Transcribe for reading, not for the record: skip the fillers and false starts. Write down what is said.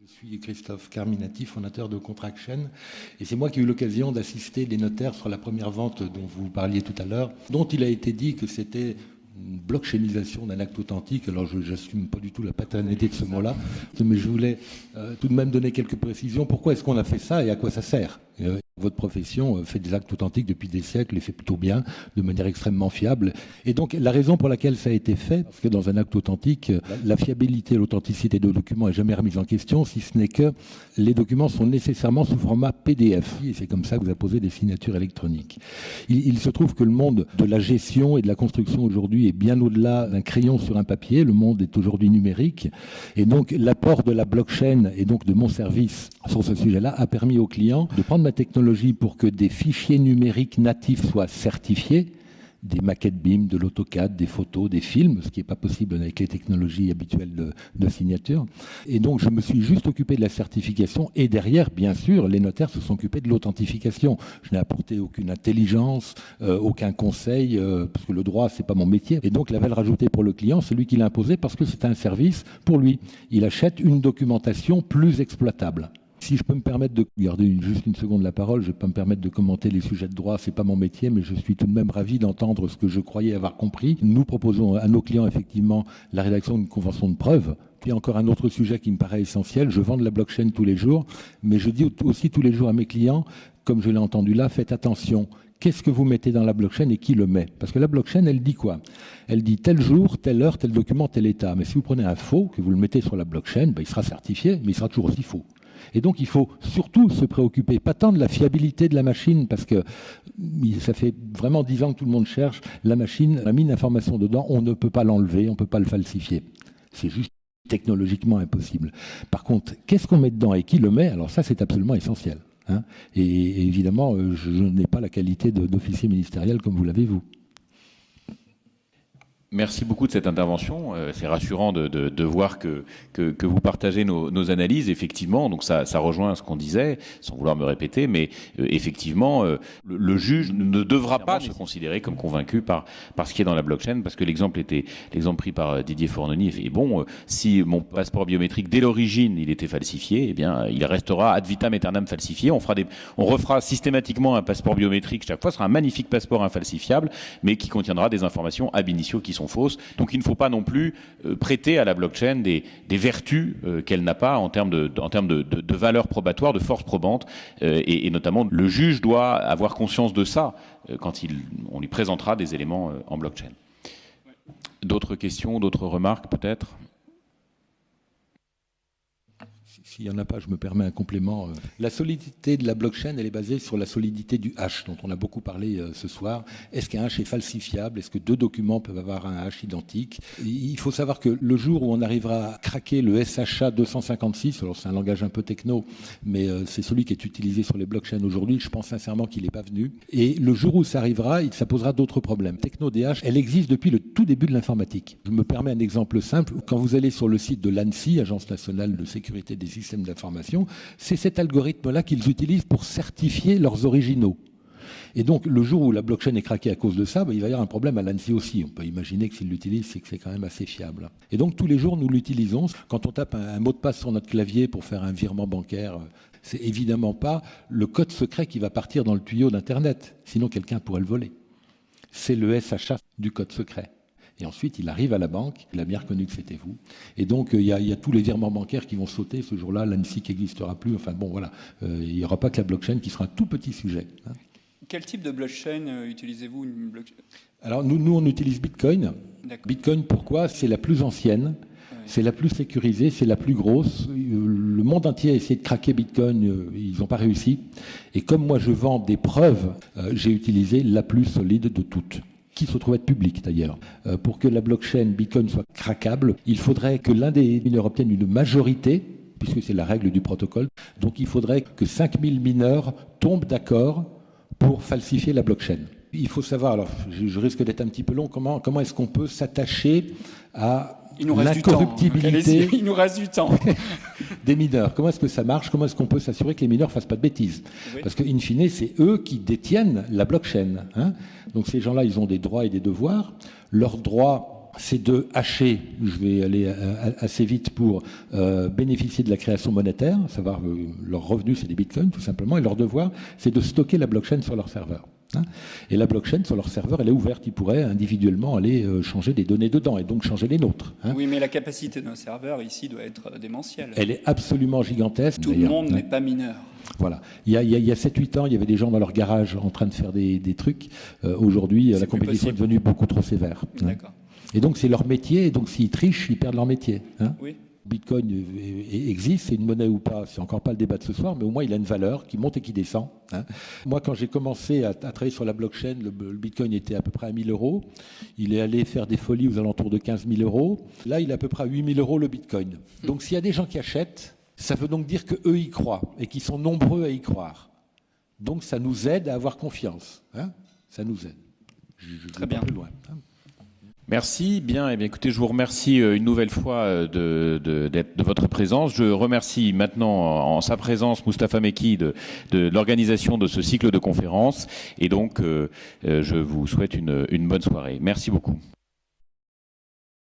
Je suis Christophe Carminati, fondateur de Contraction, et c'est moi qui ai eu l'occasion d'assister les notaires sur la première vente dont vous parliez tout à l'heure, dont il a été dit que c'était une blockchainisation d'un acte authentique. Alors je n'assume pas du tout la paternité de ce mot-là, mais je voulais tout de même donner quelques précisions. Pourquoi est-ce qu'on a fait ça et à quoi ça sert ? Votre profession fait des actes authentiques depuis des siècles et fait plutôt bien, de manière extrêmement fiable. Et donc la raison pour laquelle ça a été fait, parce que dans un acte authentique, la fiabilité et l'authenticité des documents n'est jamais remise en question, si ce n'est que les documents sont nécessairement sous format PDF. Et c'est comme ça que vous apposez des signatures électroniques. Il se trouve que le monde de la gestion et de la construction aujourd'hui est bien au-delà d'un crayon sur un papier. Le monde est aujourd'hui numérique. Et donc l'apport de la blockchain et donc de mon service sur ce sujet-là a permis aux clients de prendre ma technologie pour que des fichiers numériques natifs soient certifiés, des maquettes BIM, de l'AutoCAD, des photos, des films, ce qui n'est pas possible avec les technologies habituelles de signature. Et donc, je me suis juste occupé de la certification et derrière, bien sûr, les notaires se sont occupés de l'authentification. Je n'ai apporté aucune intelligence, aucun conseil, parce que le droit, c'est pas mon métier. Et donc, la valeur ajoutée pour le client, c'est lui qui l'a imposé parce que c'est un service pour lui. Il achète une documentation plus exploitable. Si je peux me permettre de garder juste une seconde la parole, je ne vais pas me permettre de commenter les sujets de droit, ce n'est pas mon métier, mais je suis tout de même ravi d'entendre ce que je croyais avoir compris. Nous proposons à nos clients effectivement la rédaction d'une convention de preuve. Puis encore un autre sujet qui me paraît essentiel, je vends de la blockchain tous les jours, mais je dis aussi tous les jours à mes clients, comme je l'ai entendu là, faites attention. Qu'est-ce que vous mettez dans la blockchain et qui le met ? Parce que la blockchain, elle dit quoi ? Elle dit tel jour, telle heure, tel document, tel état. Mais si vous prenez un faux, que vous le mettez sur la blockchain, il sera certifié, mais il sera toujours aussi faux. Et donc, il faut surtout se préoccuper, pas tant de la fiabilité de la machine, parce que ça fait vraiment 10 ans que tout le monde cherche la machine, on a mis une information dedans, on ne peut pas l'enlever, on ne peut pas le falsifier. C'est juste technologiquement impossible. Par contre, qu'est-ce qu'on met dedans et qui le met ? Alors ça, c'est absolument essentiel. Hein. Et évidemment, je n'ai pas la qualité d'officier ministériel comme vous l'avez vous. Merci beaucoup de cette intervention. C'est rassurant de voir que vous partagez nos analyses. Effectivement, donc ça rejoint ce qu'on disait, sans vouloir me répéter, mais effectivement, le juge ne devra pas se considérer comme convaincu par ce qui est dans la blockchain, parce que l'exemple pris par Didier Fornoni est bon. Si mon passeport biométrique dès l'origine il était falsifié, eh bien il restera ad vitam aeternam falsifié. On refera systématiquement un passeport biométrique chaque fois. Ce sera un magnifique passeport infalsifiable, mais qui contiendra des informations ab initio qui sont fausses. Donc il ne faut pas non plus prêter à la blockchain des vertus qu'elle n'a pas en termes de valeur probatoire, de force probante, et notamment le juge doit avoir conscience de ça quand on lui présentera des éléments en blockchain. D'autres questions, d'autres remarques peut-être ? S'il n'y en a pas, je me permets un complément. La solidité de la blockchain, elle est basée sur la solidité du hash, dont on a beaucoup parlé ce soir. Est-ce qu'un hash est falsifiable ? Est-ce que deux documents peuvent avoir un hash identique ? Il faut savoir que le jour où on arrivera à craquer le SHA 256, alors c'est un langage un peu techno, mais c'est celui qui est utilisé sur les blockchains aujourd'hui, je pense sincèrement qu'il n'est pas venu. Et le jour où ça arrivera, ça posera d'autres problèmes. Techno-DH, elle existe depuis le tout début de l'informatique. Je me permets un exemple simple. Quand vous allez sur le site de l'ANSSI, Agence nationale de sécurité des systèmes d'information, c'est cet algorithme-là qu'ils utilisent pour certifier leurs originaux. Et donc, le jour où la blockchain est craquée à cause de ça, il va y avoir un problème à l'ANSSI aussi. On peut imaginer que s'ils l'utilisent, c'est que c'est quand même assez fiable. Et donc, tous les jours, nous l'utilisons. Quand on tape un mot de passe sur notre clavier pour faire un virement bancaire, c'est évidemment pas le code secret qui va partir dans le tuyau d'Internet. Sinon, quelqu'un pourrait le voler. C'est le SHA du code secret. Et ensuite, il arrive à la banque, il a bien reconnu que c'était vous. Et donc, il y a tous les virements bancaires qui vont sauter ce jour-là, l'ANSSI qui n'existera plus. Enfin bon, voilà, il n'y aura pas que la blockchain qui sera un tout petit sujet. Hein. Quel type de blockchain utilisez-vous une blockchain ? Alors, nous, on utilise Bitcoin. D'accord. Bitcoin, pourquoi ? C'est la plus ancienne, c'est la plus sécurisée, c'est la plus grosse. Le monde entier a essayé de craquer Bitcoin, ils n'ont pas réussi. Et comme moi, je vends des preuves, j'ai utilisé la plus solide de toutes, qui se trouve être public d'ailleurs. Pour que la blockchain Bitcoin soit craquable, il faudrait que l'un des mineurs obtienne une majorité, puisque c'est la règle du protocole. Donc il faudrait que 5000 mineurs tombent d'accord pour falsifier la blockchain. Il faut savoir, alors je risque d'être un petit peu long, comment est-ce qu'on peut s'attacher à l'incorruptibilité il nous reste du temps. des mineurs. Comment est-ce que ça marche ? Comment est-ce qu'on peut s'assurer que les mineurs ne fassent pas de bêtises ? Oui. Parce qu'in fine, c'est eux qui détiennent la blockchain. Hein. Donc ces gens-là, ils ont des droits et des devoirs. Leurs droits, c'est de hacher, je vais aller assez vite pour bénéficier de la création monétaire, à savoir leur revenu c'est des bitcoins tout simplement, et leur devoir c'est de stocker la blockchain sur leur serveur. Et la blockchain sur leur serveur, elle est ouverte, ils pourraient individuellement aller changer des données dedans et donc changer les nôtres. Oui, mais la capacité de nos serveurs ici doit être démentielle. Elle est absolument gigantesque. Tout le monde n'est pas mineur. Voilà. Il y a 7-8 ans, il y avait des gens dans leur garage en train de faire des trucs. Aujourd'hui, la compétition est devenue beaucoup trop sévère. D'accord. Et donc c'est leur métier, et donc s'ils trichent, ils perdent leur métier. Oui. Bitcoin existe, c'est une monnaie ou pas, c'est encore pas le débat de ce soir, mais au moins il a une valeur qui monte et qui descend. Moi, quand j'ai commencé à travailler sur la blockchain, le Bitcoin était à peu près à 1 000 euros. Il est allé faire des folies aux alentours de 15 000 euros. Là, il est à peu près à 8 000 euros le Bitcoin. Donc s'il y a des gens qui achètent, ça veut donc dire qu'eux y croient et qu'ils sont nombreux à y croire. Donc ça nous aide à avoir confiance. Ça nous aide. Je Très bien. Plus loin. Merci. Bien, eh bien, écoutez, je vous remercie une nouvelle fois de votre présence. Je remercie maintenant en sa présence Moustapha Mekki de l'organisation de ce cycle de conférences. Et donc, je vous souhaite une bonne soirée. Merci beaucoup.